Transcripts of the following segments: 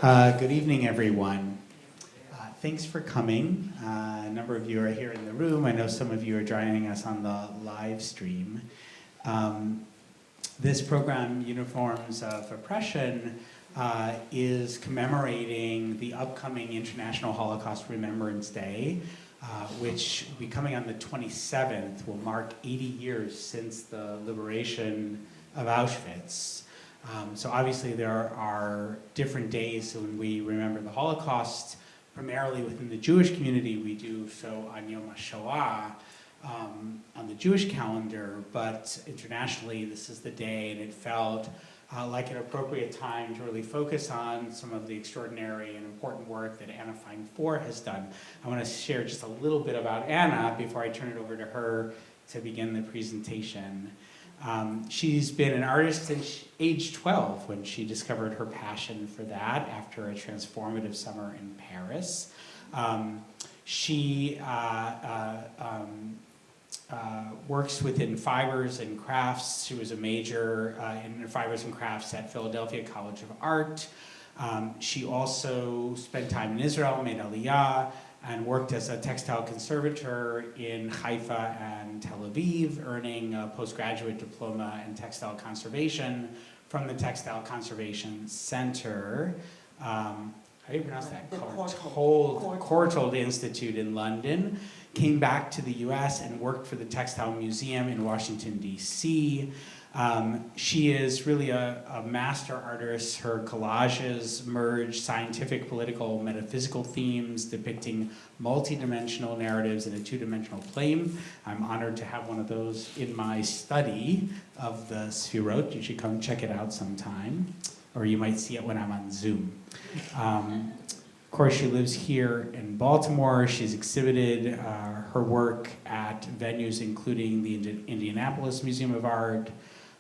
Good evening, everyone. Thanks for coming. A number of you are here in the room. I know some of you are joining us on the live stream. This program, Uniforms of Oppression, is commemorating the upcoming International Holocaust Remembrance Day, which will be coming on the 27th, will mark 80 years since the liberation of Auschwitz. So obviously there are different days when we remember the Holocaust. Primarily within the Jewish community, we do so on Yom HaShoah, on the Jewish calendar, but internationally this is the day, and it felt like an appropriate time to really focus on some of the extraordinary and important work that Anna Fine Foer has done. I want to share just a little bit about Anna before I turn it over to her to begin the presentation. She's been an artist since age 12 when she discovered her passion for that after a transformative summer in Paris. She works within fibers and crafts. She was a major in fibers and crafts at Philadelphia College of Art. She also spent time in Israel, made Aliyah, and worked as a textile conservator in Haifa and Tel Aviv, earning a postgraduate diploma in textile conservation from the Textile Conservation Center. How do you pronounce that? Courtauld Institute in London. Came back to the US and worked for the Textile Museum in Washington, DC. She is really a master artist. Her collages merge scientific, political, metaphysical themes depicting multi-dimensional narratives in a two-dimensional plane. I'm honored to have one of those in my study of the Sfirot. You should come check it out sometime, or you might see it when I'm on Zoom. Of course, she lives here in Baltimore. She's exhibited her work at venues including the Indianapolis Museum of Art,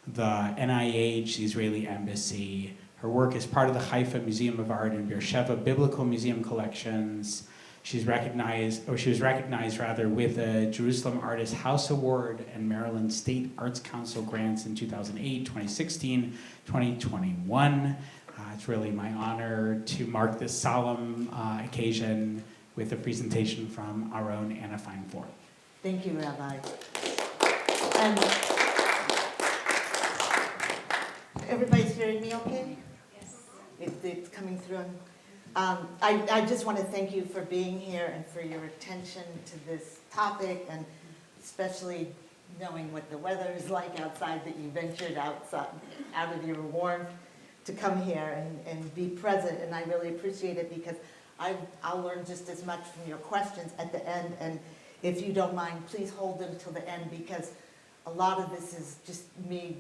the NIH, the Israeli Embassy. Her work is part of the Haifa Museum of Art and Beersheba Biblical Museum collections. She was recognized with a Jerusalem Artist House Award and Maryland State Arts Council grants in 2008, 2016, 2021. It's really my honor to mark this solemn occasion with a presentation from our own Anna Fine Foer. Thank you, Rabbi. And everybody's hearing me okay? Yes. It's coming through. I just want to thank you for being here and for your attention to this topic, and especially knowing what the weather is like outside, that you ventured outside, out of your warmth to come here and be present. And I really appreciate it, because I'll learn just as much from your questions at the end. And if you don't mind, please hold them till the end, because a lot of this is just me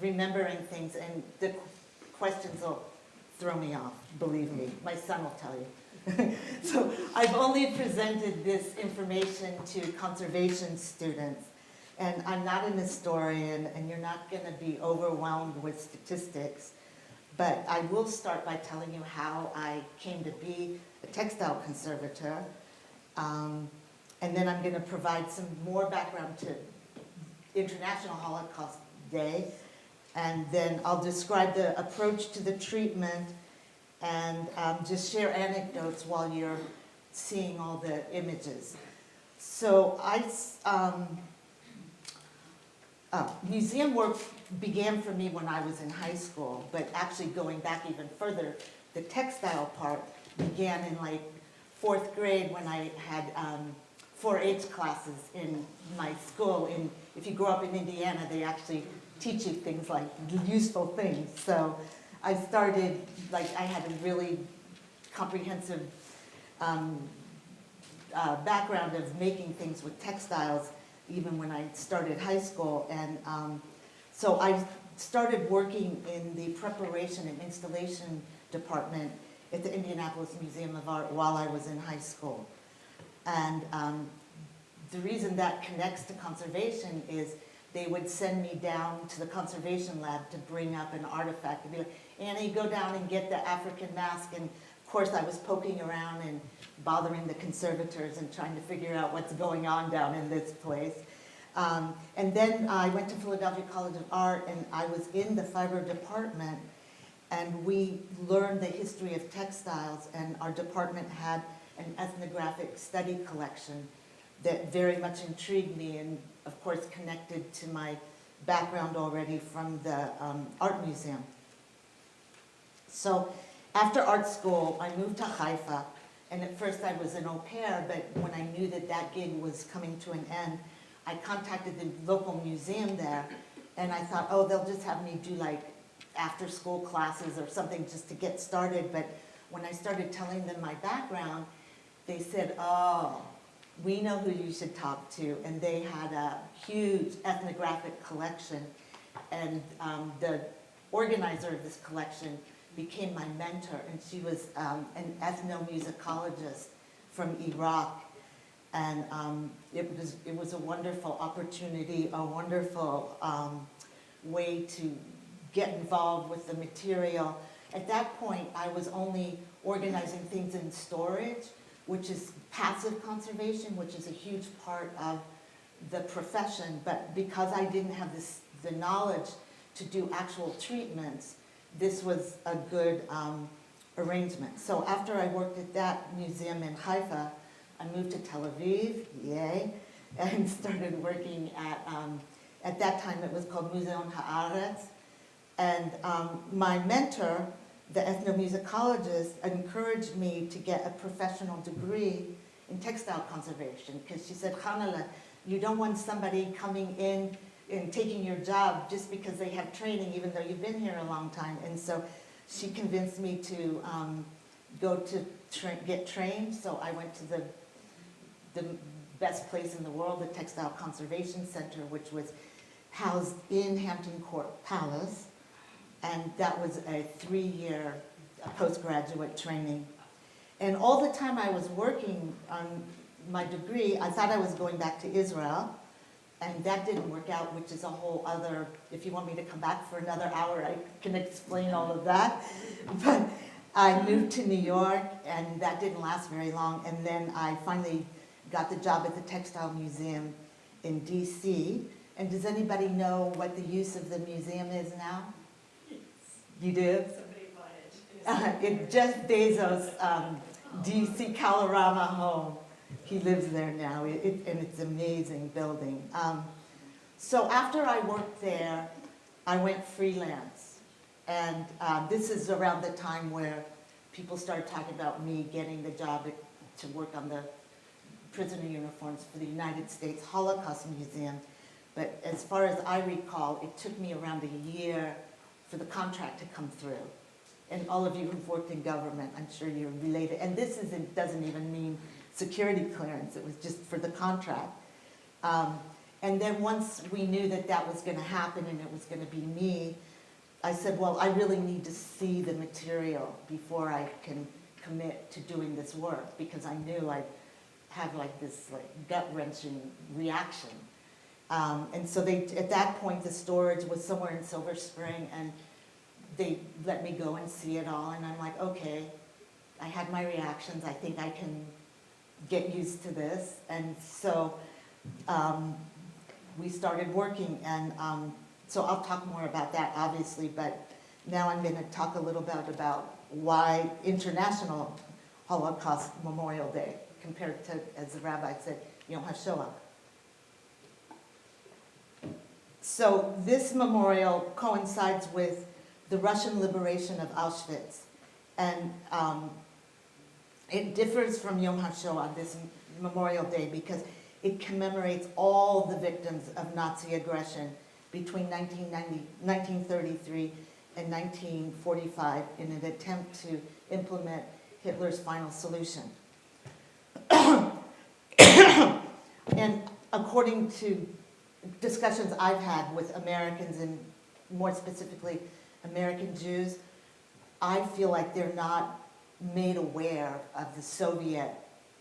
remembering things, and the questions will throw me off, believe me. My son will tell you. So I've only presented this information to conservation students, and I'm not an historian, and you're not going to be overwhelmed with statistics, but I will start by telling you how I came to be a textile conservator, and then I'm going to provide some more background to International Holocaust Day, and then I'll describe the approach to the treatment and just share anecdotes while you're seeing all the images. So museum work began for me when I was in high school, but actually going back even further, the textile part began in like 4th grade when I had 4-H classes in my school. If you grow up in Indiana, they actually teach you things like useful things. So I started, I had a really comprehensive background of making things with textiles even when I started high school. And so I started working in the preparation and installation department at the Indianapolis Museum of Art while I was in high school. And the reason that connects to conservation is they would send me down to the conservation lab to bring up an artifact and be like, Anna, you go down and get the African mask. And of course I was poking around and bothering the conservators and trying to figure out what's going on down in this place. And then I went to Philadelphia College of Art, and I was in the fiber department, and we learned the history of textiles, and our department had an ethnographic study collection that very much intrigued me and, of course, connected to my background already from the art museum. So after art school, I moved to Haifa, and at first I was an au pair, but when I knew that that gig was coming to an end, I contacted the local museum there, and I thought, oh, they'll just have me do like after-school classes or something just to get started. But when I started telling them my background, they said, oh, we know who you should talk to. And they had a huge ethnographic collection, and the organizer of this collection became my mentor, and she was an ethnomusicologist from Iraq. And it was a wonderful opportunity, a wonderful way to get involved with the material. At that point, I was only organizing things in storage, which is passive conservation, which is a huge part of the profession. But because I didn't have the knowledge to do actual treatments, this was a good arrangement. So after I worked at that museum in Haifa, I moved to Tel Aviv, yay, and started working at that time it was called Museum Haaretz. And my mentor, the ethnomusicologist, encouraged me to get a professional degree in textile conservation, because she said, Hanala, you don't want somebody coming in and taking your job just because they have training, even though you've been here a long time. And so she convinced me to go to get trained. So I went to the best place in the world, the Textile Conservation Center, which was housed in Hampton Court Palace. And that was a 3-year postgraduate training. And all the time I was working on my degree, I thought I was going back to Israel. And that didn't work out, which is a whole other, if you want me to come back for another hour, I can explain all of that. But I moved to New York, and that didn't last very long. And then I finally got the job at the Textile Museum in DC. And does anybody know what the use of the museum is now? Yes. You do? Somebody bought it. It's Jeff Bezos' DC Kalorama home. He lives there now, and it's an amazing building. So after I worked there, I went freelance. And this is around the time where people started talking about me getting the job to work on the prisoner uniforms for the United States Holocaust Museum. But as far as I recall, it took me around a year for the contract to come through. And all of you who've worked in government, I'm sure you're related. And this doesn't even mean security clearance, it was just for the contract. And then once we knew that that was going to happen and it was going to be me, I said, well, I really need to see the material before I can commit to doing this work, because I knew I'd have like this gut-wrenching reaction. And so at that point, the storage was somewhere in Silver Spring, and they let me go and see it all, and I'm like, okay, I had my reactions, I think I can get used to this. And so we started working, and so I'll talk more about that, obviously, but now I'm going to talk a little bit about why International Holocaust Memorial Day compared to, as the rabbi said, Yom HaShoah. So this memorial coincides with the Russian liberation of Auschwitz, and it differs from Yom HaShoah, this Memorial Day, because it commemorates all the victims of Nazi aggression between 1933 and 1945 in an attempt to implement Hitler's final solution. And according to discussions I've had with Americans, and more specifically American Jews, I feel like they're not made aware of the Soviet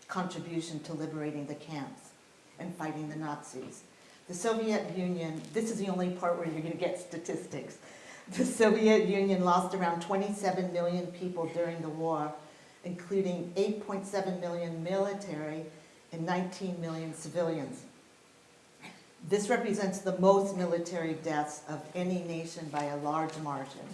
contribution to liberating the camps and fighting the Nazis. The Soviet Union, this is the only part where you're going to get statistics. The Soviet Union lost around 27 million people during the war, including 8.7 million military and 19 million civilians. This represents the most military deaths of any nation by a large margin.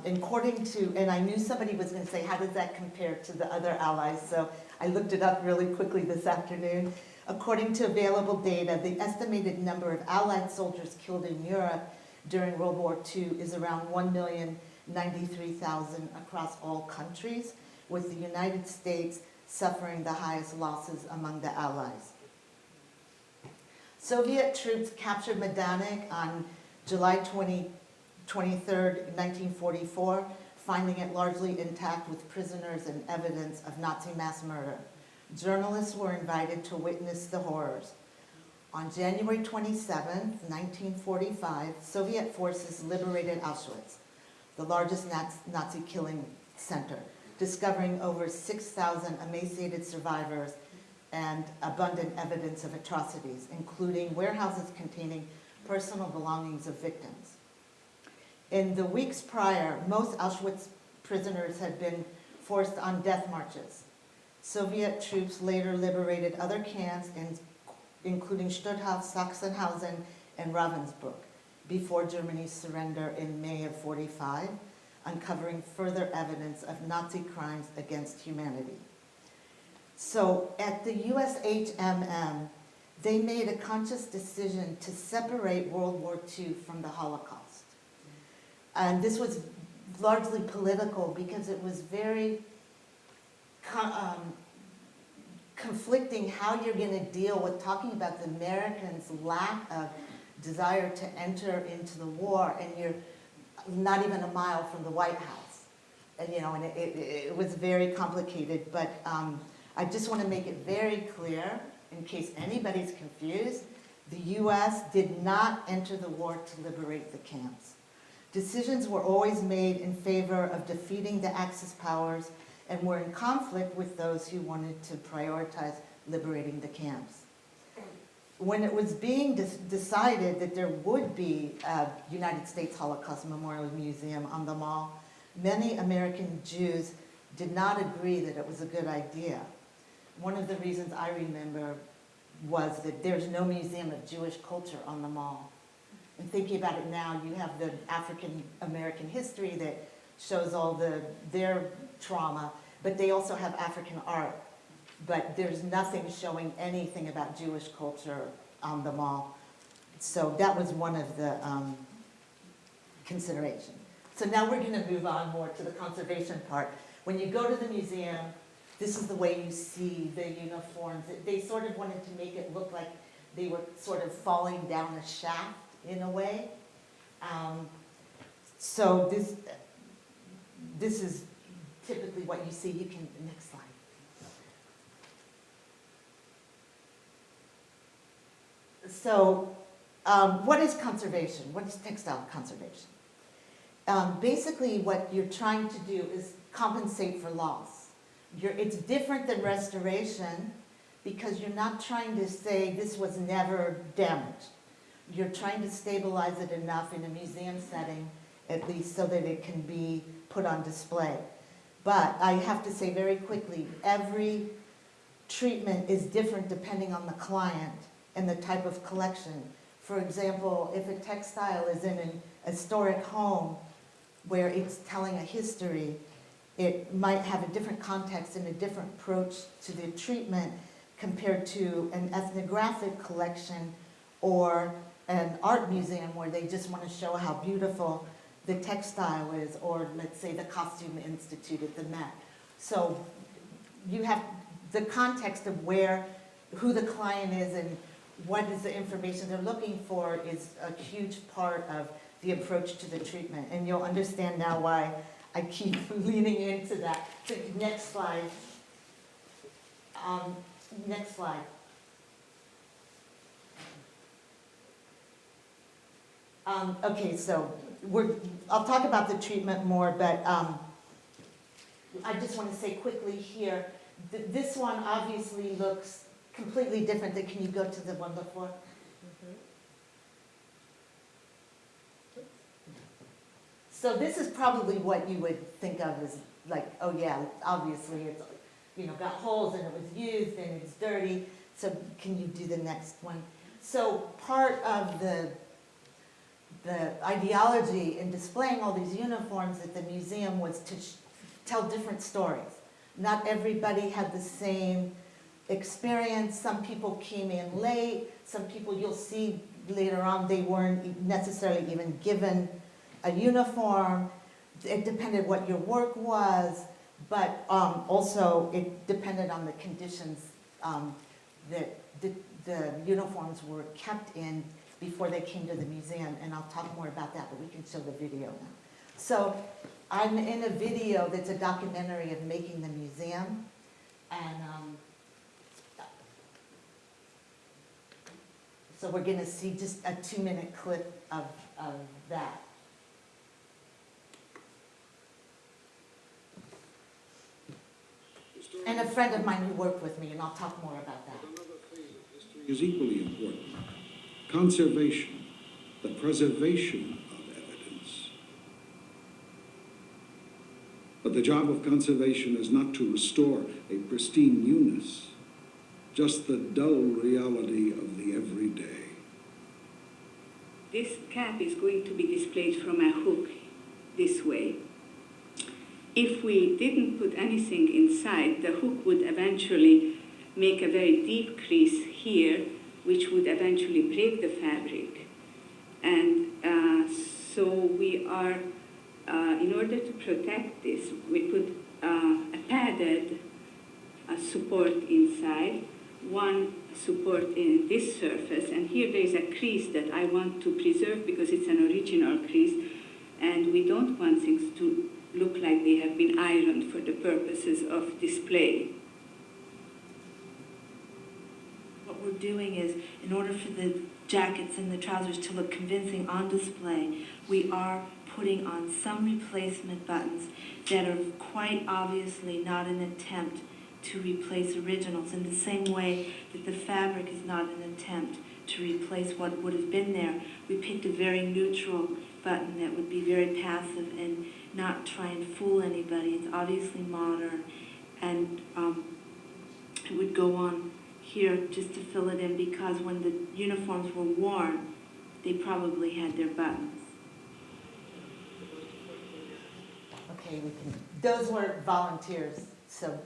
According to, and I knew somebody was going to say, how does that compare to the other allies? So I looked it up really quickly this afternoon. According to available data, the estimated number of Allied soldiers killed in Europe during World War II is around 1,093,000 across all countries, with the United States suffering the highest losses among the Allies. Soviet troops captured Majdanek on July 23rd, 1944, finding it largely intact with prisoners and evidence of Nazi mass murder. Journalists were invited to witness the horrors. On January 27, 1945, Soviet forces liberated Auschwitz, the largest Nazi killing center, discovering over 6,000 emaciated survivors and abundant evidence of atrocities, including warehouses containing personal belongings of victims. In the weeks prior, most Auschwitz prisoners had been forced on death marches. Soviet troops later liberated other camps, including Stutthof, Sachsenhausen, and Ravensbrück, before Germany's surrender in May of '45, uncovering further evidence of Nazi crimes against humanity. So at the USHMM, they made a conscious decision to separate World War II from the Holocaust. And this was largely political because it was very conflicting how you're going to deal with talking about the Americans' lack of desire to enter into the war, and you're not even a mile from the White House. And, you know, and it was very complicated, but I just want to make it very clear, in case anybody's confused, the US did not enter the war to liberate the camps. Decisions were always made in favor of defeating the Axis powers and were in conflict with those who wanted to prioritize liberating the camps. When it was being decided that there would be a United States Holocaust Memorial Museum on the Mall, many American Jews did not agree that it was a good idea. One of the reasons I remember was that there's no museum of Jewish culture on the Mall. And thinking about it now, you have the African American history that shows all their trauma, but they also have African art. But there's nothing showing anything about Jewish culture on the Mall. So that was one of the considerations. So now we're going to move on more to the conservation part. When you go to the museum, this is the way you see the uniforms. They sort of wanted to make it look like they were sort of falling down a shaft in a way. So this is typically what you see. You can, next slide. So what is conservation? What is textile conservation? Basically what you're trying to do is compensate for loss. It's different than restoration because you're not trying to say this was never damaged. You're trying to stabilize it enough in a museum setting, at least so that it can be put on display. But I have to say very quickly, every treatment is different depending on the client and the type of collection. For example, if a textile is in an historic home where it's telling a history, it might have a different context and a different approach to the treatment compared to an ethnographic collection or an art museum where they just want to show how beautiful the textile is, or let's say the Costume Institute at the Met. So you have the context of who the client is and what is the information they're looking for is a huge part of the approach to the treatment. And you'll understand now why I keep leaning into that. So next slide. Next slide. Okay, so I'll talk about the treatment more, but I just want to say quickly here, this one obviously looks completely different. Can you go to the one before? So this is probably what you would think of as like, oh yeah, obviously it's, you know, got holes and it was used and it's dirty. So can you do the next one? So part of the ideology in displaying all these uniforms at the museum was to tell different stories. Not everybody had the same experience. Some people came in late. Some people, you'll see later on, they weren't necessarily even given a uniform. It depended what your work was, but also it depended on the conditions that the uniforms were kept in before they came to the museum, and I'll talk more about that, but we can show the video now. So I'm in a video that's a documentary of making the museum, and so we're going to see just a 2-minute clip of that. And a friend of mine who worked with me, and I'll talk more about that. Another phase of history is equally important. Conservation, the preservation of evidence. But the job of conservation is not to restore a pristine newness, just the dull reality of the everyday. This cap is going to be displayed from a hook this way. If we didn't put anything inside, the hook would eventually make a very deep crease here, which would eventually break the fabric. And so we are, in order to protect this, we put a padded support inside, one support in this surface, and here there is a crease that I want to preserve because it's an original crease, and we don't want things to look like they have been ironed for the purposes of display. What we're doing is, in order for the jackets and the trousers to look convincing on display, we are putting on some replacement buttons that are quite obviously not an attempt to replace originals, in the same way that the fabric is not an attempt to replace what would have been there. We picked a very neutral button that would be very passive and not try and fool anybody. It's obviously modern, and it would go on here just to fill it in, because when the uniforms were worn, they probably had their buttons. Okay, those were volunteers, so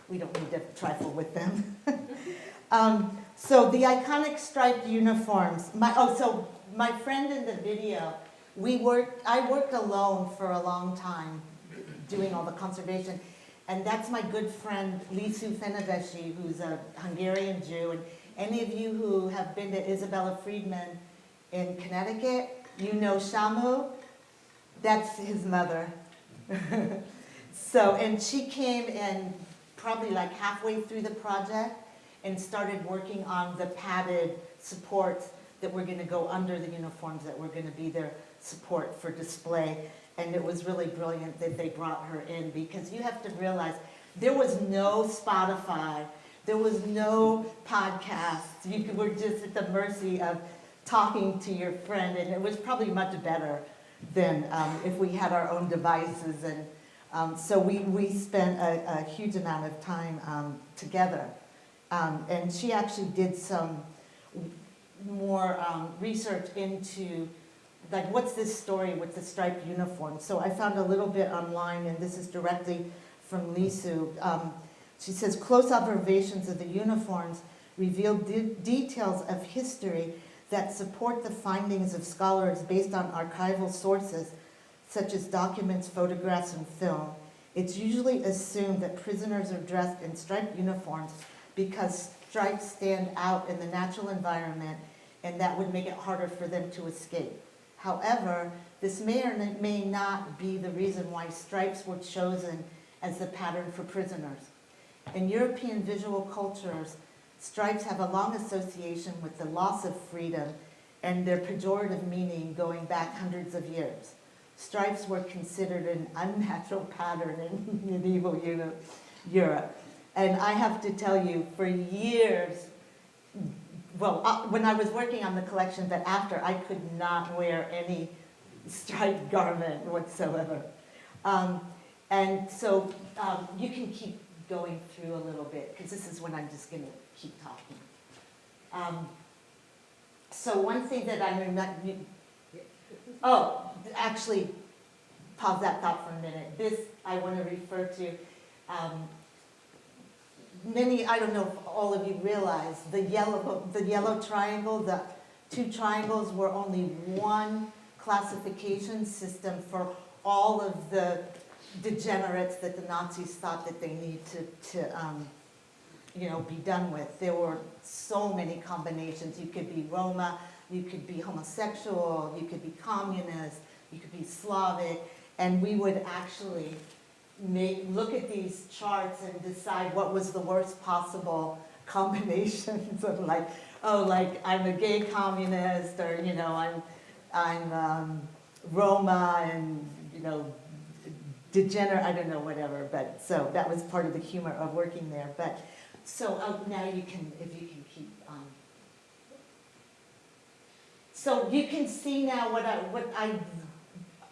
we don't need to trifle with them. So the iconic striped uniforms. So my friend in the video, I worked alone for a long time doing all the conservation, and that's my good friend Lisu Feneveshi, who's a Hungarian Jew. And any of you who have been to Isabella Friedman in Connecticut, you know Shamu. That's his mother. So, and she came in probably like halfway through the project and started working on the padded supports that were going to go under the uniforms, that were going to be their support for display. And it was really brilliant that they brought her in, because you have to realize there was no Spotify, there was no podcast. You were just at the mercy of talking to your friend, and it was probably much better than if we had our own devices. And so we spent a huge amount of time together. And she actually did some more research into, like, what's this story with the striped uniform? So I found a little bit online, and this is directly from Lisu. She says, close observations of the uniforms reveal details of history that support the findings of scholars based on archival sources, such as documents, photographs, and film. It's usually assumed that prisoners are dressed in striped uniforms because stripes stand out in the natural environment, and that would make it harder for them to escape. However, this may or may not be the reason why stripes were chosen as the pattern for prisoners. In European visual cultures, stripes have a long association with the loss of freedom and their pejorative meaning going back hundreds of years. Stripes were considered an unnatural pattern in medieval Europe. And I have to tell you, for years, well, when I was working on the collection, but after, I could not wear any striped garment whatsoever. And so you can keep going through a little bit, because this is when I'm just going to keep talking. So one thing that I Oh, actually, pause that thought for a minute. This I want to refer to. I don't know if all of you realize, the yellow triangle, the two triangles were only one classification system for all of the degenerates that the Nazis thought that they need to be done with. There were so many combinations. You could be Roma, you could be homosexual, you could be communist, you could be Slavic, and we would actually look at these charts and decide what was the worst possible combinations of like I'm a gay communist, or I'm Roma and degenerate, I don't know, whatever. But so that was part of the humor of working there. But so now you can, if you can keep. So you can see now what I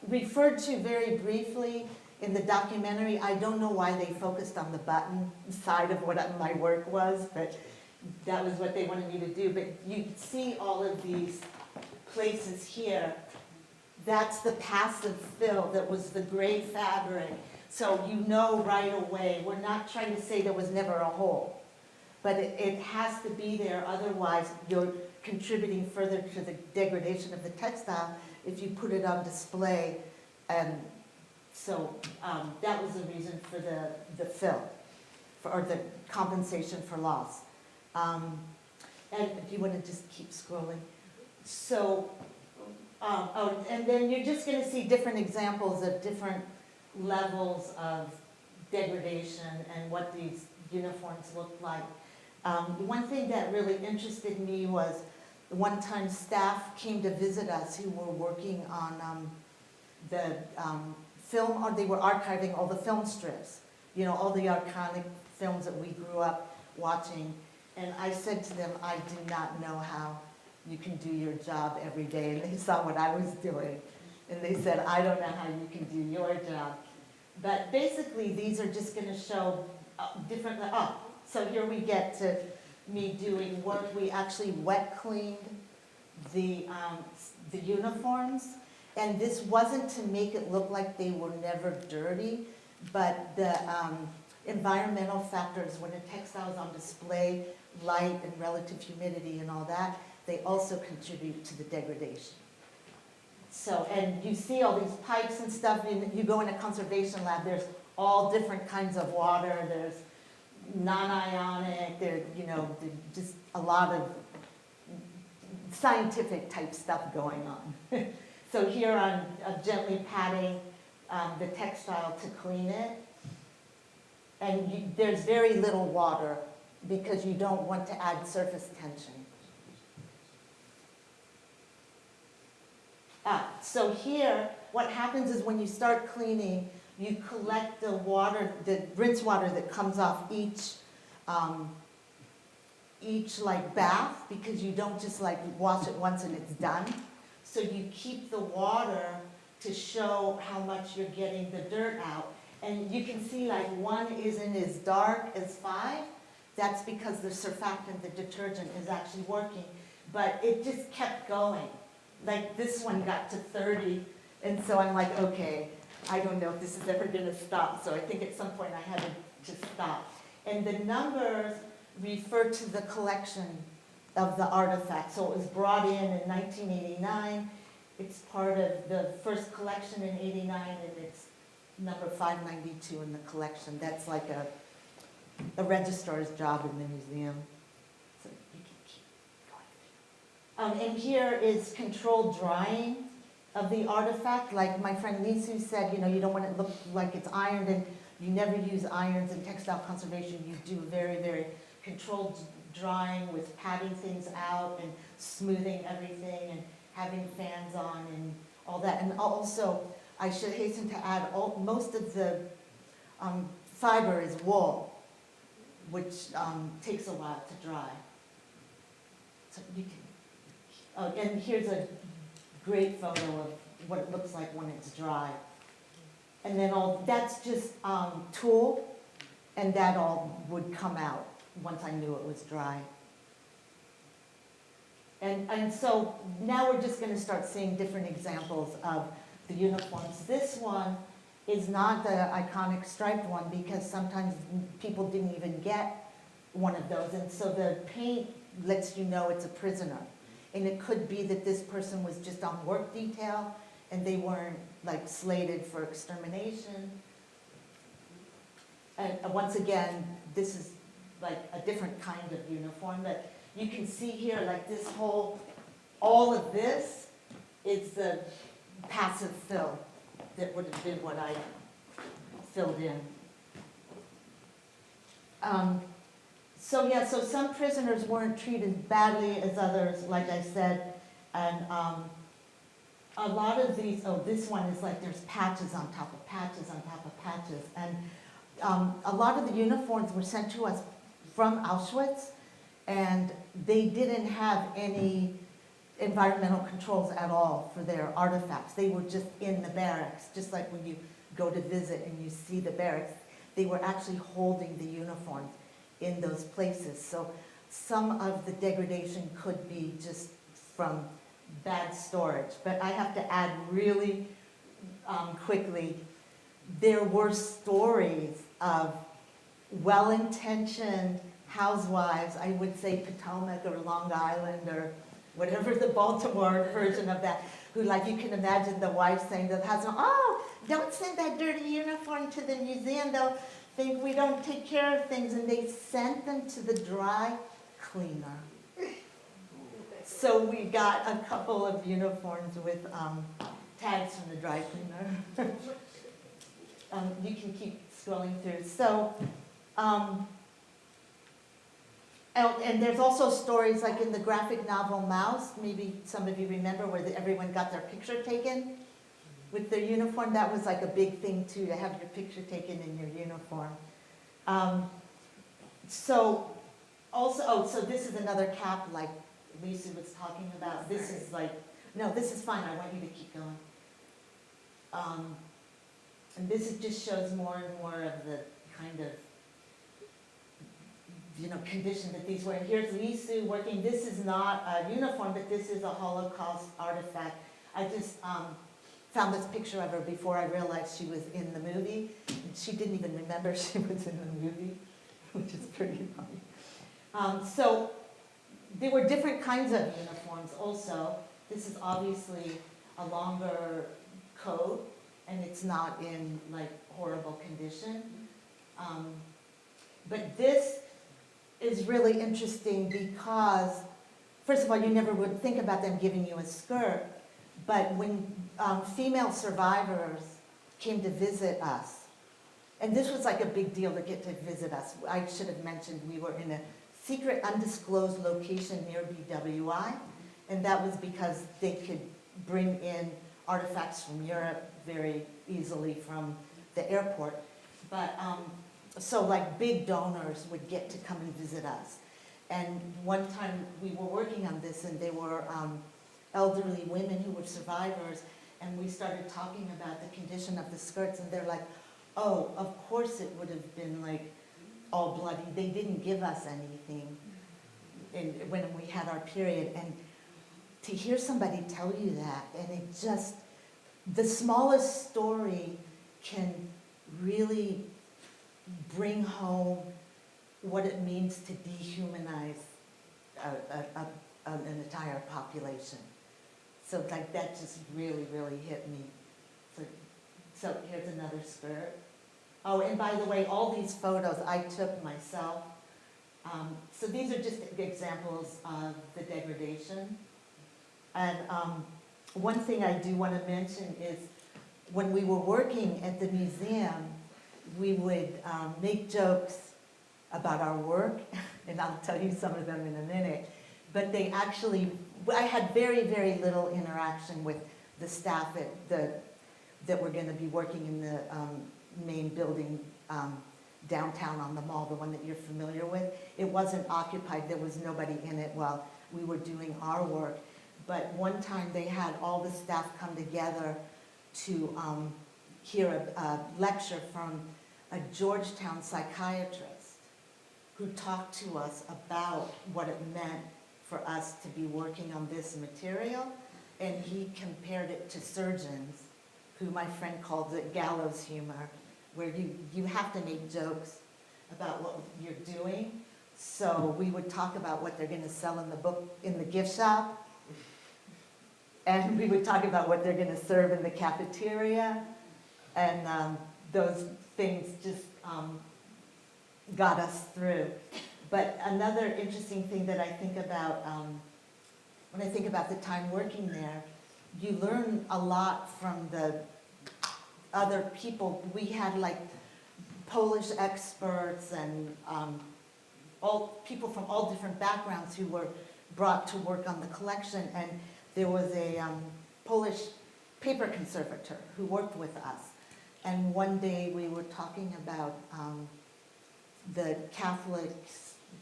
referred to very briefly in the documentary. I don't know why they focused on the button side of what my work was, but that was what they wanted me to do. But you see all of these places here. That's the passive fill that was the gray fabric. So you know right away, we're not trying to say there was never a hole, but it has to be there, otherwise you're contributing further to the degradation of the textile if you put it on display. And so that was the reason for the fill, or the compensation for loss. And if you want to just keep scrolling. So, and then you're just going to see different examples of different levels of degradation and what these uniforms look like. One thing that really interested me was one time staff came to visit us who were working on the film, or they were archiving all the film strips, all the iconic films that we grew up watching. And I said to them, I do not know how you can do your job every day. And they saw what I was doing. And they said, I don't know how you can do your job. But basically, these are just going to show different, so here we get to me doing work. We actually wet cleaned the uniforms. And this wasn't to make it look like they were never dirty, but the environmental factors, when a textile is on display, light and relative humidity and all that, they also contribute to the degradation. So, and you see all these pipes and stuff, you go in a conservation lab, there's all different kinds of water, there's non-ionic, there's just a lot of scientific type stuff going on. So here I'm gently patting the textile to clean it. And there's very little water because you don't want to add surface tension. So here, what happens is when you start cleaning, you collect the water, the rinse water that comes off each like bath, because you don't just like wash it once and it's done. So you keep the water to show how much you're getting the dirt out. And you can see like one isn't as dark as 5. That's because the surfactant, the detergent, is actually working. But it just kept going. Like this one got to 30. And so I'm like, okay, I don't know if this is ever going to stop. So I think at some point I had to stop. And the numbers refer to the collection of the artifact. So it was brought in 1989. It's part of the first collection in 89, and it's number 592 in the collection. That's like a registrar's job in the museum. So you can keep going. And here is controlled drying of the artifact. Like my friend Lisu said, you don't want it to look like it's ironed, and you never use irons in textile conservation. You do very, very controlled drying with patting things out and smoothing everything and having fans on and all that. And also, I should hasten to add, most of the fiber is wool, which takes a while to dry. So you can, and here's a great photo of what it looks like when it's dry. And then that's just tulle, and that all would come out once I knew it was dry. And so now we're just going to start seeing different examples of the uniforms. This one is not the iconic striped one because sometimes people didn't even get one of those. And so the paint lets you know it's a prisoner. And it could be that this person was just on work detail and they weren't like slated for extermination. And once again, this is like a different kind of uniform, but you can see here like this whole, all of this is the passive fill that would have been what I filled in. So yeah, so some prisoners weren't treated badly as others, like I said, and a lot of these, oh, this one is like there's patches on top of patches on top of patches, and a lot of the uniforms were sent to us from Auschwitz, and they didn't have any environmental controls at all for their artifacts. They were just in the barracks, just like when you go to visit and you see the barracks. They were actually holding the uniforms in those places. So some of the degradation could be just from bad storage. But I have to add really quickly, there were stories of well-intentioned housewives, I would say Potomac or Long Island or whatever the Baltimore version of that, who, like, you can imagine the wife saying to the husband, oh, don't send that dirty uniform to the museum, they'll think we don't take care of things, and they sent them to the dry cleaner. So we got a couple of uniforms with tags from the dry cleaner. You can keep scrolling through. So, and there's also stories like in the graphic novel Mouse, maybe some of you remember, where everyone got their picture taken with their uniform. That was like a big thing too, to have your picture taken in your uniform. So also, oh, so this is another cap like Lisa was talking about. This is like, no, this is fine, I want you to keep going. And this just shows more and more of the kind of, you know, condition that these were. And here's Lisu working. This is not a uniform, but this is a Holocaust artifact. I just found this picture of her before I realized she was in the movie. And she didn't even remember she was in the movie, which is pretty funny. So there were different kinds of uniforms also. This is obviously a longer coat, and it's not in like horrible condition. But this is really interesting because, first of all, you never would think about them giving you a skirt, but when female survivors came to visit us, and this was like a big deal to get to visit us. I should have mentioned we were in a secret undisclosed location near BWI, and that was because they could bring in artifacts from Europe very easily from the airport. But so like big donors would get to come and visit us. And one time we were working on this, and they were elderly women who were survivors, and we started talking about the condition of the skirts, and they're like, oh, of course it would have been like all bloody. They didn't give us anything when we had our period. And to hear somebody tell you that, and it just, the smallest story can really bring home what it means to dehumanize an entire population. So like that just really, really hit me. So here's another skirt. Oh, and by the way, all these photos I took myself. So these are just examples of the degradation. And one thing I do want to mention is when we were working at the museum, we would make jokes about our work, and I'll tell you some of them in a minute. But they actually, I had very, very little interaction with the staff that were going to be working in the main building downtown on the mall, the one that you're familiar with. It wasn't occupied. There was nobody in it while we were doing our work. But one time they had all the staff come together to hear a lecture from a Georgetown psychiatrist who talked to us about what it meant for us to be working on this material, and he compared it to surgeons, who my friend called it gallows humor, where you have to make jokes about what you're doing. So we would talk about what they're going to sell in the book, in the gift shop, and we would talk about what they're going to serve in the cafeteria, and those things just got us through. But another interesting thing that I think about, when I think about the time working there, you learn a lot from the other people. We had like Polish experts and all people from all different backgrounds who were brought to work on the collection, and there was a Polish paper conservator who worked with us. And one day we were talking about the Catholic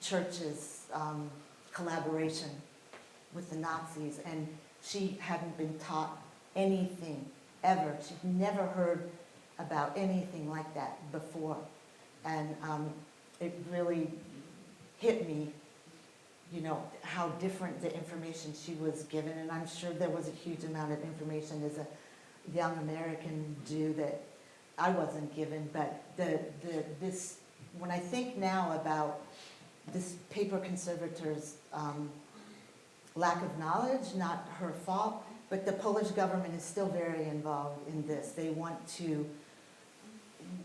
Church's collaboration with the Nazis, and she hadn't been taught anything ever. She'd never heard about anything like that before. And it really hit me, you know, how different the information she was given. And I'm sure there was a huge amount of information as a young American Jew that I wasn't given. But this, when I think now about this paper conservator's lack of knowledge, not her fault, but the Polish government is still very involved in this. They want to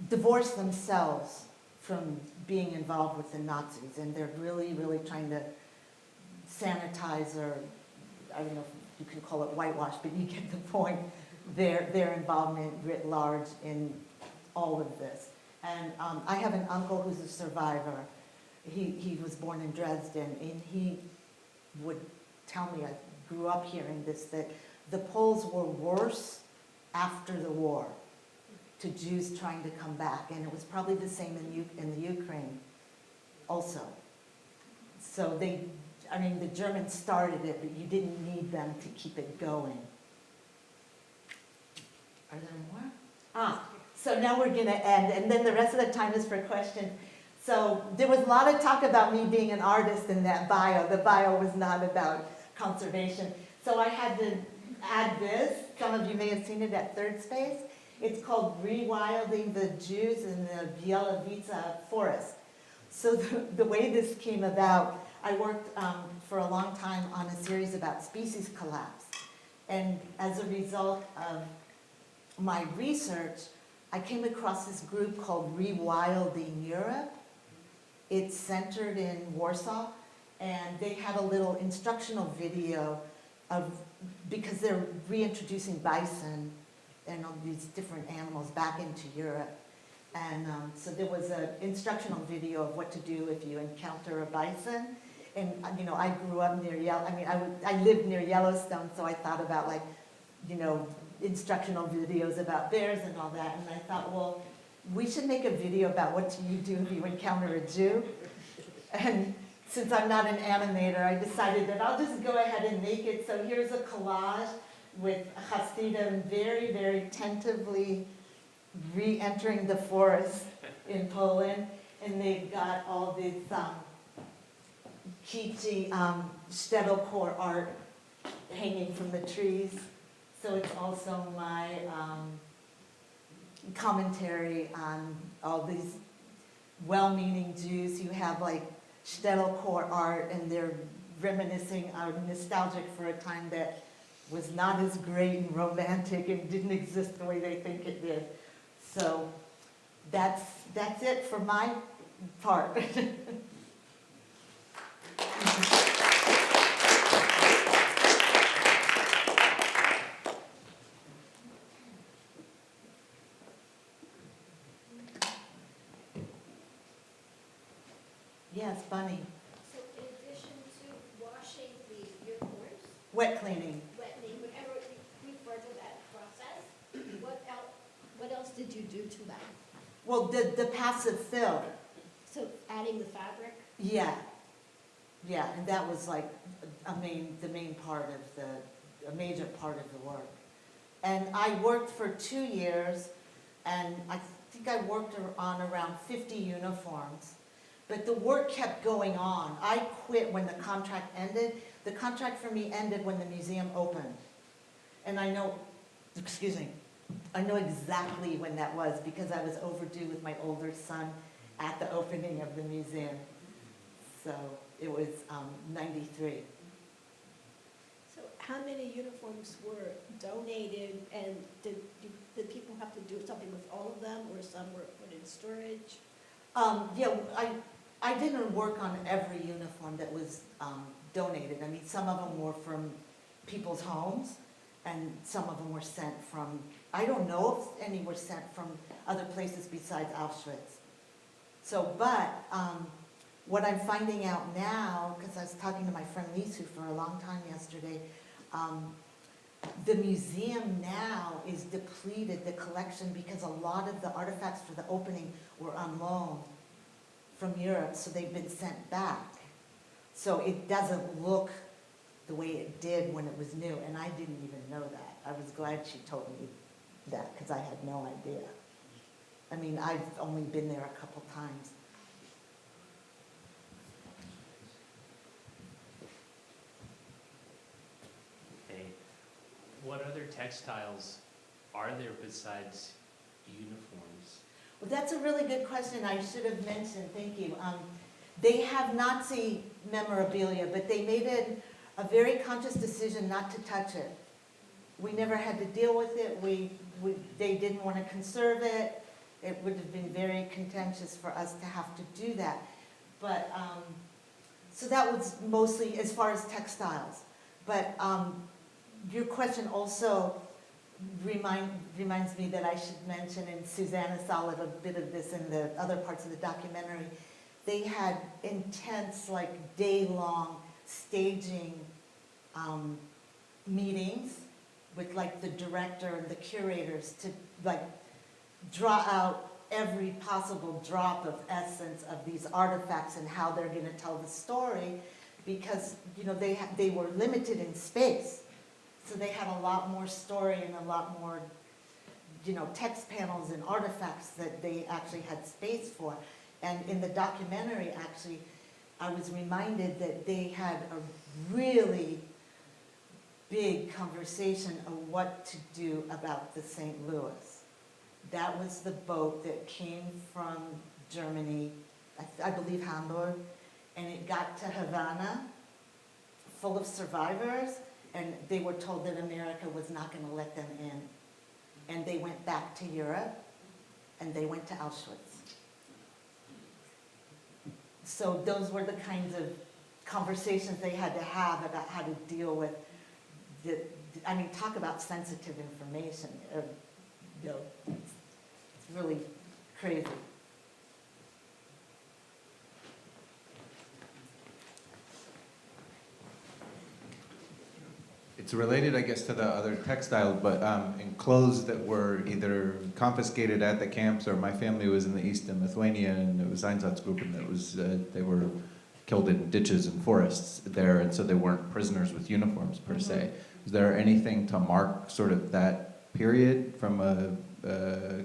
divorce themselves from being involved with the Nazis, and they're really, really trying to sanitize, or I don't know if you can call it whitewash, but you get the point, their involvement writ large in all of this. And I have an uncle who's a survivor. He was born in Dresden, and he would tell me, I grew up hearing this, that the Poles were worse after the war to Jews trying to come back, and it was probably the same in the Ukraine also. So the Germans started it, but you didn't need them to keep it going. Are there more? So now we're going to end, and then the rest of the time is for questions. So there was a lot of talk about me being an artist in that bio. The bio was not about conservation. So I had to add this. Some of you may have seen it at Third Space. It's called Rewilding the Jews in the Bielowica Forest. So the way this came about, I worked for a long time on a series about species collapse. And as a result of my research, I came across this group called Rewilding Europe. It's centered in Warsaw, and they had a little instructional video of, because they're reintroducing bison and all these different animals back into Europe. And so there was an instructional video of what to do if you encounter a bison. And you know, I grew up near I lived near Yellowstone, so I thought about, like, you know, instructional videos about bears and all that. And I thought, well, we should make a video about what do you do if you encounter a Jew. And since I'm not an animator, I decided that I'll just go ahead and make it. So here's a collage with Hasidim very, very tentatively re-entering the forest in Poland. And they've got all this kitschy shtetl art hanging from the trees. So it's also my commentary on all these well-meaning Jews who have like shtetl art, and they're reminiscing, nostalgic for a time that was not as great and romantic and didn't exist the way they think it did. So that's it for my part. Yes, Bunny. So in addition to washing the uniforms, Wet cleaning. wetting, whatever you refer to that process, what else did you do to them? Well, the passive fill. So adding the fabric? Yeah. Yeah, and that was like a major part of the work. And I worked for 2 years, and I think I worked on around 50 uniforms. But the work kept going on. I quit when the contract ended, The contract for me ended when the museum opened. And I know, excuse me, I know exactly when that was because I was overdue with my older son at the opening of the museum. So it was 93. So how many uniforms were donated, and did people have to do something with all of them, or some were put in storage? Yeah, I didn't work on every uniform that was donated. I mean, some of them were from people's homes, and some of them were sent from, I don't know if any were sent from other places besides Auschwitz. So, but what I'm finding out now, because I was talking to my friend Lisu for a long time yesterday, the museum now is depleted, the collection, because a lot of the artifacts for the opening were on loan from Europe, so they've been sent back. So it doesn't look the way it did when it was new, and I didn't even know that. I was glad she told me that, because I had no idea. I mean, I've only been there a couple times. Hey, what other textiles are there besides uniforms? Well, that's a really good question. I should have mentioned, thank you. They have Nazi memorabilia, but they made a very conscious decision not to touch it. We never had to deal with it. They didn't want to conserve it. It would have been very contentious for us to have to do that. But, so that was mostly as far as textiles. But your question also reminds me that I should mention, and Susanna saw a little bit of this in the other parts of the documentary, they had intense, like, day-long staging meetings with, like, the director and the curators to, like, draw out every possible drop of essence of these artifacts and how they're going to tell the story, because, you know, they were limited in space. So they had a lot more story and a lot more, you know, text panels and artifacts that they actually had space for. And in the documentary, actually, I was reminded that they had a really big conversation of what to do about the St. Louis. That was the boat that came from Germany, I believe Hamburg, and it got to Havana full of survivors, and they were told that America was not going to let them in. And they went back to Europe, and they went to Auschwitz. So those were the kinds of conversations they had to have about how to deal with I mean, talk about sensitive information. You know, it's really crazy. It's related, I guess, to the other textile, but in clothes that were either confiscated at the camps, or my family was in the east in Lithuania, and it was Einsatzgruppen, and it was they were killed in ditches and forests there, and so they weren't prisoners with uniforms per se. Is there anything to mark sort of that period from a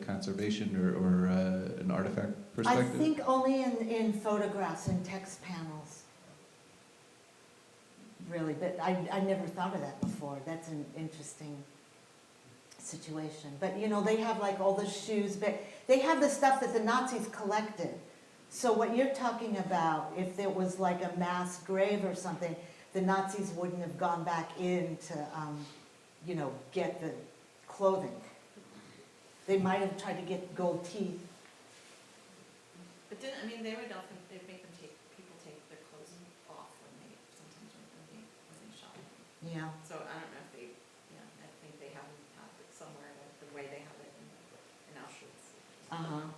conservation or an artifact perspective? I think only in photographs and text panels. Really, but I never thought of that before. That's an interesting situation. But, you know, they have like all the shoes, but they have the stuff that the Nazis collected. So what you're talking about, if there was like a mass grave or something, the Nazis wouldn't have gone back in to, you know, get the clothing. They might have tried to get gold teeth. But didn't, I mean, they would often, they'd make them people take their clothes off sometimes when they shop. Yeah. So I don't know if they, yeah, I think they have it somewhere the way they have it in Auschwitz.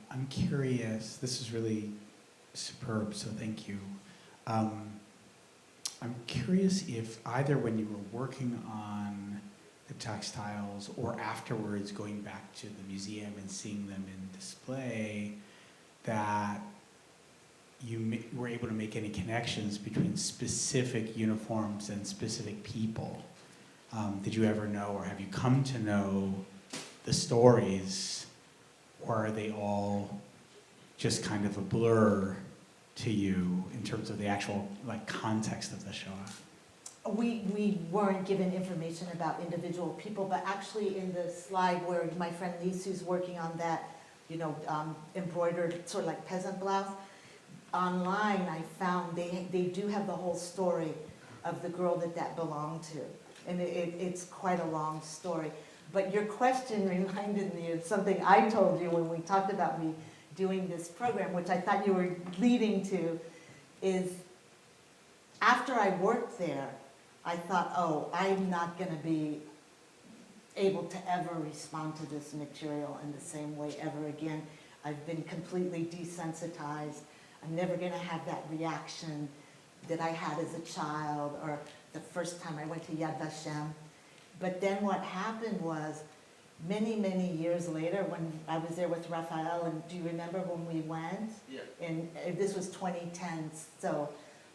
I'm curious, this is really superb, so thank you. I'm curious if either when you were working on the textiles or afterwards going back to the museum and seeing them in display, that you were able to make any connections between specific uniforms and specific people. Did you ever know, or have you come to know the stories, or are they all just kind of a blur to you in terms of the actual like context of the Shoah? We weren't given information about individual people, but actually in the slide where my friend Lisu's working on that, embroidered sort of like peasant blouse, online I found they do have the whole story of the girl that belonged to. And it's quite a long story. But your question reminded me of something I told you when we talked about me doing this program, which I thought you were leading to, is after I worked there, I thought, oh, I'm not going to be able to ever respond to this material in the same way ever again. I've been completely desensitized. I'm never going to have that reaction that I had as a child or the first time I went to Yad Vashem. But then what happened was, many, many years later, when I was there with Raphael, and do you remember when we went? Yeah. And this was 2010, so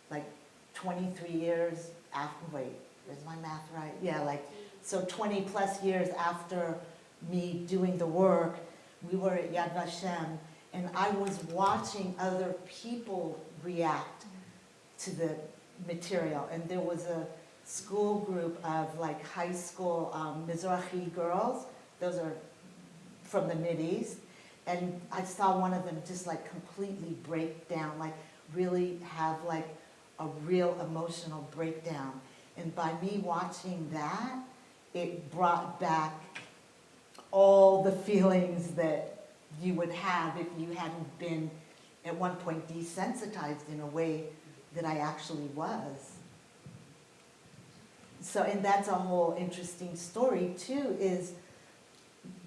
like 23 years after, wait, is my math right? Yeah, like, so 20 plus years after me doing the work, we were at Yad Vashem, and I was watching other people react to the material. And there was a school group of like high school Mizrahi girls. Those are from the Mideast. And I saw one of them just like completely break down, like really have like a real emotional breakdown. And by me watching that, it brought back all the feelings that you would have if you hadn't been at one point desensitized in a way that I actually was. So, and that's a whole interesting story too, is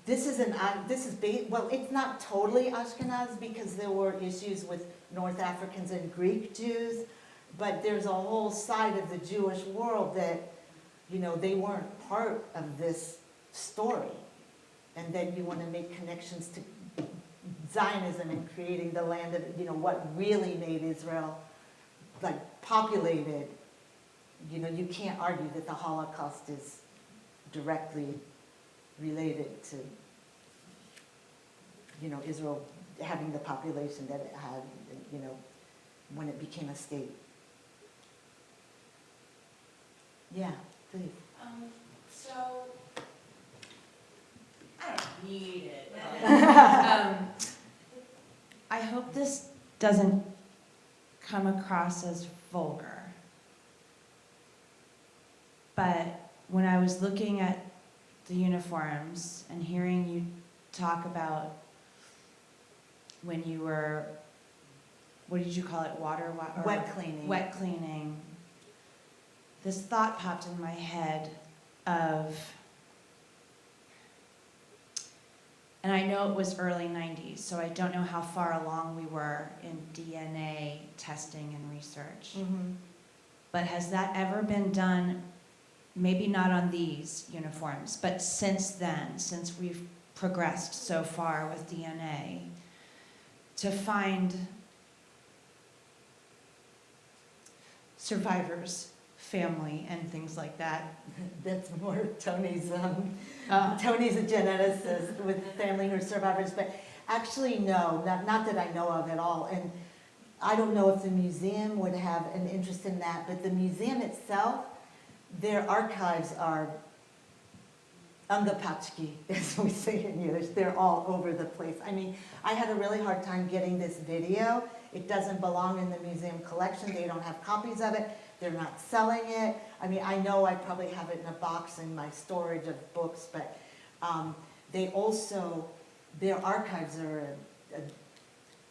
well, it's not totally Ashkenaz because there were issues with North Africans and Greek Jews, but there's a whole side of the Jewish world that, they weren't part of this story. And then you want to make connections to Zionism and creating the land of, what really made Israel like populated. You can't argue that the Holocaust is directly related to, Israel having the population that it had, when it became a state. Yeah, please. So, I don't need it. I hope this doesn't come across as vulgar. But when I was looking at the uniforms and hearing you talk about when you were, what did you call it, Wet cleaning. Wet cleaning. This thought popped in my head of, and I know it was early 90s, so I don't know how far along we were in DNA testing and research. Mm-hmm. But has that ever been done, maybe not on these uniforms, but since then, since we've progressed so far with DNA, to find survivors, family, and things like that? That's more Tony's, Tony's a geneticist with family who are survivors, but actually no, not that I know of at all. And I don't know if the museum would have an interest in that, but the museum itself, their archives are angapachki, as we say in Yiddish. They're all over the place. I mean, I had a really hard time getting this video. It doesn't belong in the museum collection. They don't have copies of it. They're not selling it. I mean, I know I probably have it in a box in my storage of books, but they also, their archives are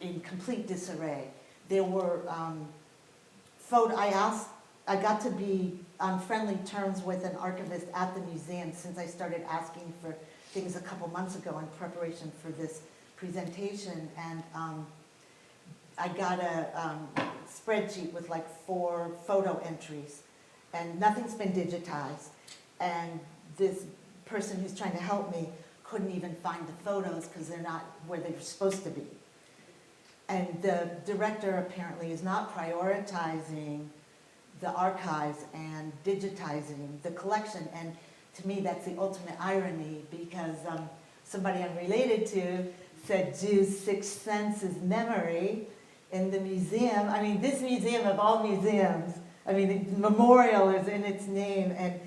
in complete disarray. There were I got to be on friendly terms with an archivist at the museum since I started asking for things a couple months ago in preparation for this presentation, and I got a spreadsheet with like 4 photo entries, and nothing's been digitized, and this person who's trying to help me couldn't even find the photos because they're not where they're supposed to be. And the director apparently is not prioritizing the archives and digitizing the collection, and to me that's the ultimate irony, because somebody I'm related to said Jews' sixth sense is memory, in the museum. I mean, this museum of all museums, I mean, the memorial is in its name, and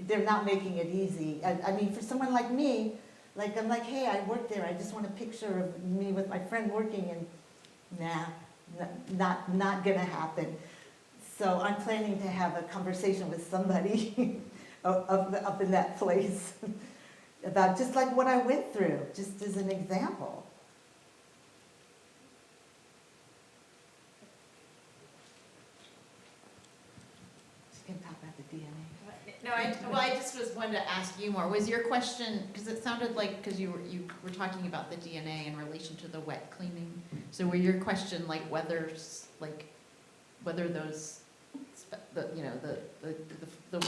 they're not making it easy. I mean, for someone like me, like, I'm like, hey, I work there, I just want a picture of me with my friend working, and nah, not gonna happen. So I'm planning to have a conversation with somebody up in that place about just like what I went through, just as an example. Just gonna talk about the DNA. No, I just wanted to ask you more. Was your question, because it sounded like, because you were talking about the DNA in relation to the wet cleaning. So were your question like whether those, the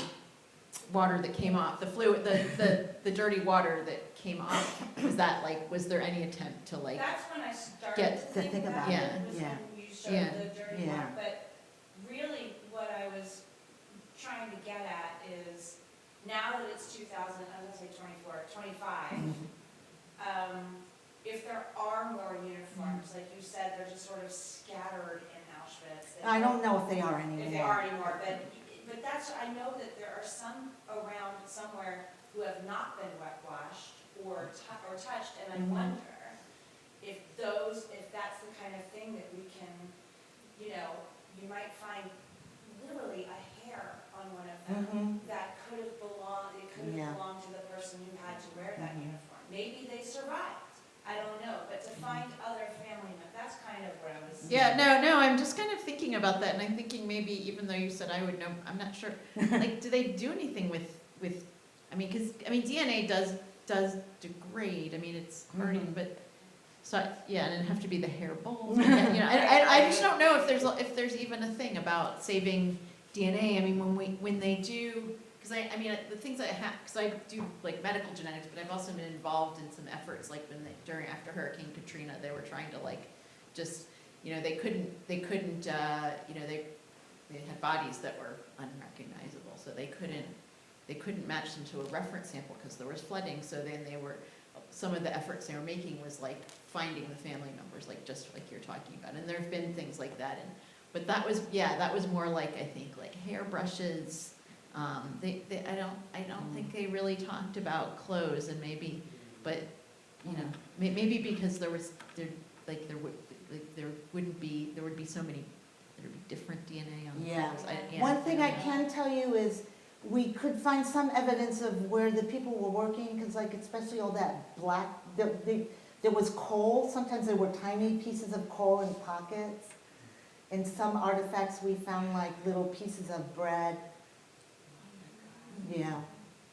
water that came off, the fluid, the dirty water that came off, was there any attempt to like? That's when I started get to think about yeah, it, was yeah, when you showed yeah, the dirty yeah. water. But really, what I was trying to get at is, now that it's 2000, I was gonna say 24, 25, if there are more uniforms, like you said, they're just sort of scattered in Auschwitz. I don't know if they are If they are anymore. anymore, but that's, I know that there are some around somewhere who have not been wet washed or touched, and I Mhm. wonder if that's the kind of thing that we can, you might find literally a hair on one of them Mhm. that could have belonged to the person who had to wear that Mhm. uniform. Maybe they survived, I don't know, but to find other family members, that's kind of where I was. Yeah, no, I'm just kind of thinking about that, and I'm thinking maybe, even though you said I would know, I'm not sure. Like, do they do anything with, DNA does degrade, it's hard, Mhm. but, so, yeah, and it'd have to be the hair bulb. I just don't know if there's even a thing about saving DNA. When they do, because the things because I do like medical genetics, but I've also been involved in some efforts, like after Hurricane Katrina, they were trying to they couldn't, they had bodies that were unrecognizable, so they couldn't match them to a reference sample because there was flooding. So then some of the efforts they were making was like finding the family members, like just like you're talking about. And there have been things like that, but that was more like, I think, like hairbrushes. I don't think they really talked about clothes, and maybe because there would be so many, there would be different DNA on the Yeah. clothes. One thing I can tell you is we could find some evidence of where the people were working, because like especially all that black, there was coal. Sometimes there were tiny pieces of coal in pockets. In some artifacts we found like little pieces of bread. Yeah,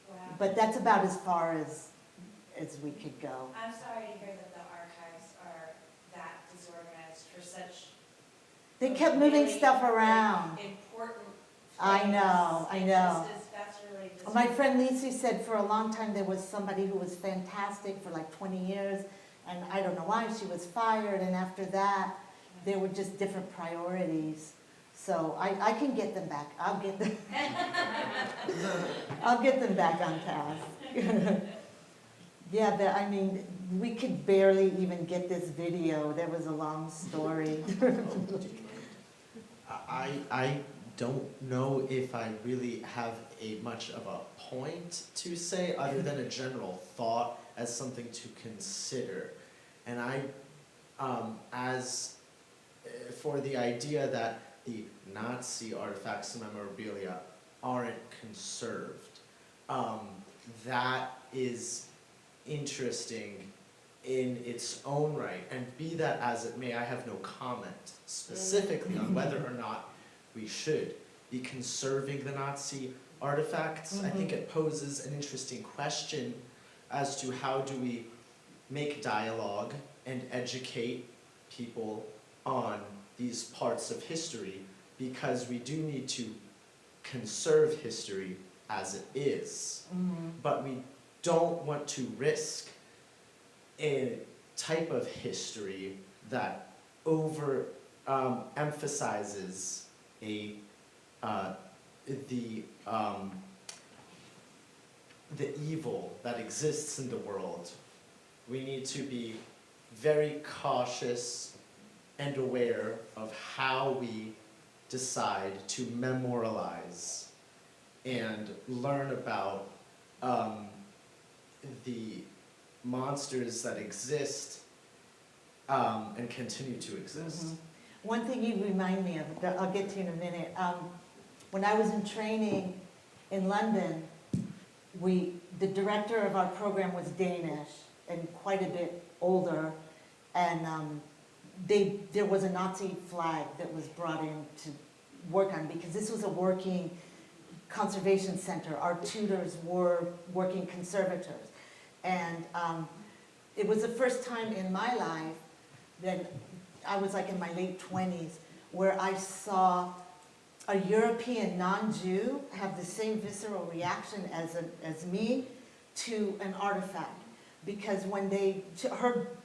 Wow. but that's about as far as we could go. I'm sorry to hear that the archives are that disorganized for such. They kept moving really, stuff like, around. important I things. know. That's really just. My friend Lisa said for a long time there was somebody who was fantastic for like 20 years, and I don't know why she was fired, and after that there were just different priorities. So I can get them back. I'll get them back on task. Yeah, we could barely even get this video. There was a long story. I don't know if I really have much of a point to say other than a general thought as something to consider. And for the idea that the Nazi artifacts and memorabilia aren't conserved, that is interesting in its own right, and be that as it may, I have no comment specifically on whether or not we should be conserving the Nazi artifacts. I think it poses an interesting question as to how do we make dialogue and educate people on these parts of history, because we do need to conserve history as it is, but we don't want to risk a type of history that emphasizes the evil that exists in the world. We need to be very cautious and aware of how we decide to memorialize and learn about the monsters that exist and continue to exist. Mhm. One thing you remind me of, that I'll get to in a minute. When I was in training in London, the director of our program was Danish and quite a bit older, and there was a Nazi flag that was brought in to work on, because this was a working conservation center. Our tutors were working conservators. And it was the first time in my life that I was like in my late 20s where I saw a European non-Jew have the same visceral reaction as me to an artifact. Because when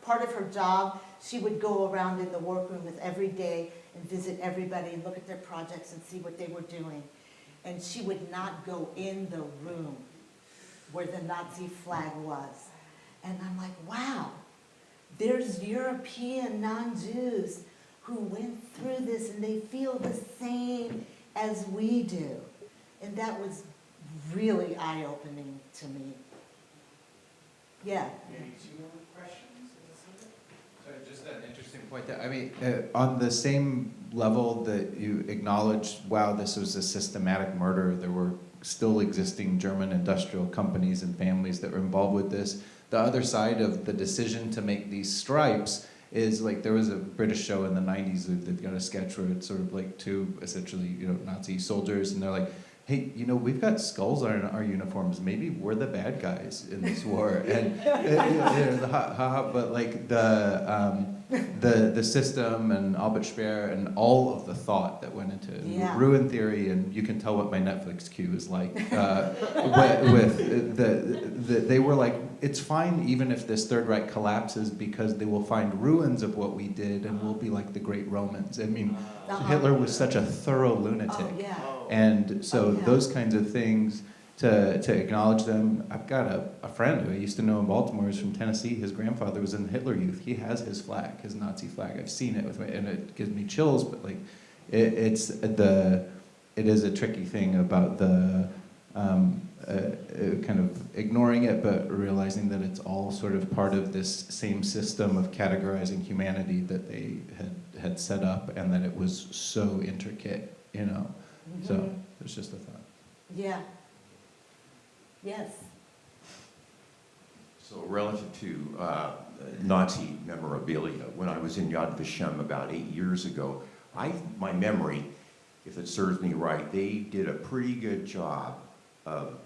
part of her job, she would go around in the workroom with every day and visit everybody and look at their projects and see what they were doing. And she would not go in the room where the Nazi flag was. And I'm like, wow, there's European non-Jews who went through this and they feel the same as we do. And that was really eye-opening to me. Yeah. So just an interesting point that, I mean, on the same level that you acknowledged, wow, this was a systematic murder, there were still existing German industrial companies and families that were involved with this. The other side of the decision to make these stripes is like, there was a British show in the 90s, they've got a sketch where it's sort of like two essentially, Nazi soldiers, and they're like, hey, we've got skulls on our uniforms. Maybe we're the bad guys in this war. And but like the system and Albert Speer and all of the thought that went into ruin theory, and you can tell what my Netflix queue is like. They were like, it's fine even if this Third Reich collapses because they will find ruins of what we did and we'll be like the great Romans. I mean, Hitler was such a thorough lunatic. Oh, yeah. And so those kinds of things, to acknowledge them. I've got a friend who I used to know in Baltimore, who's from Tennessee. His grandfather was in the Hitler Youth. He has his flag, his Nazi flag. I've seen it with me, and it gives me chills. But like, it is a tricky thing about the kind of ignoring it, but realizing that it's all sort of part of this same system of categorizing humanity that they had set up, and that it was so intricate, So there's just a thought. Yeah. Yes. So relative to Nazi memorabilia, when I was in Yad Vashem about 8 years ago, my memory, if it serves me right, they did a pretty good job of,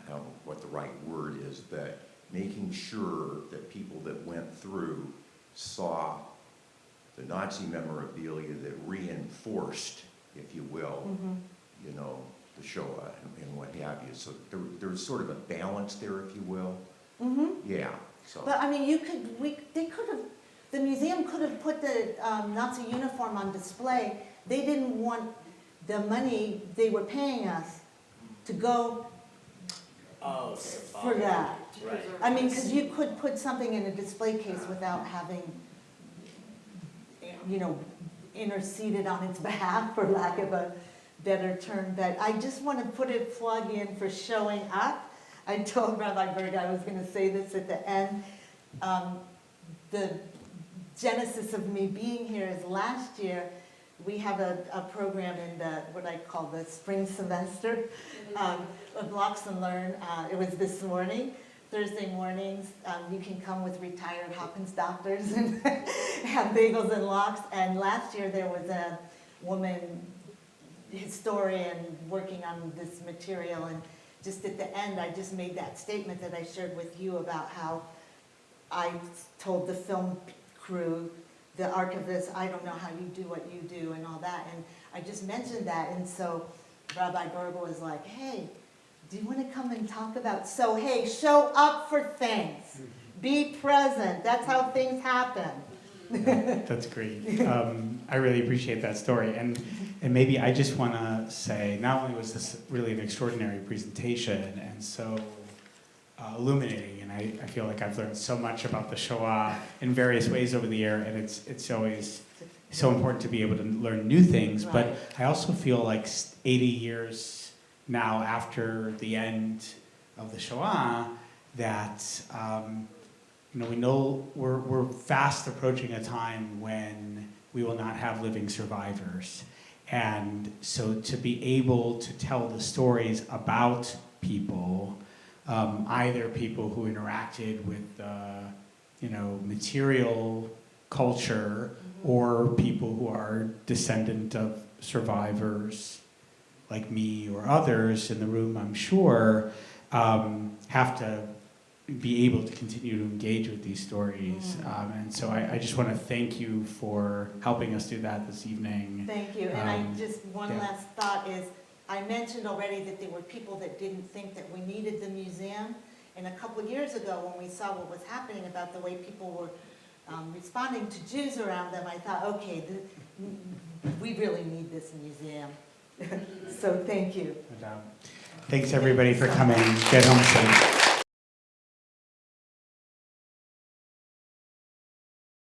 I don't know what the right word is, but making sure that people that went through saw the Nazi memorabilia that reinforced, if you will, the Shoah and what have you. So there was sort of a balance there, if you will. Mm-hmm. Yeah. So. But I mean, the museum could have put the Nazi uniform on display. They didn't want the money they were paying us to go for that. Right. I mean, because you could put something in a display case without having, interceded on its behalf, for lack of a better term. But I just want to put a plug in for showing up. I told Rabbi Berg I was going to say this at the end. The genesis of me being here is last year we have a program in what I call the spring semester of Locks and Learn. It was this morning. Thursday mornings, you can come with retired Hopkins doctors and have bagels and lox. And last year there was a woman historian working on this material, and just at the end I just made that statement that I shared with you about how I told the film crew, the archivist, I don't know how you do what you do and all that, and I just mentioned that, and so Rabbi Berg was like, hey, do you want to come and talk about, so hey, show up for things. Be present. That's how things happen. That's great. I really appreciate that story. And maybe I just want to say, not only was this really an extraordinary presentation and so illuminating and I feel like I've learned so much about the Shoah in various ways over the year, and it's always so important to be able to learn new things. Right. But I also feel like 80 years now after the end of the Shoah, that we know we're fast approaching a time when we will not have living survivors. And so to be able to tell the stories about people, either people who interacted with material culture, or people who are descendant of survivors like me or others in the room, I'm sure, have to be able to continue to engage with these stories. And so I just want to thank you for helping us do that this evening. Thank you, and one last thought is, I mentioned already that there were people that didn't think that we needed the museum, and a couple of years ago when we saw what was happening about the way people were responding to Jews around them, I thought, okay, we really need this museum. So thank you. Thanks everybody for coming. Get home safe.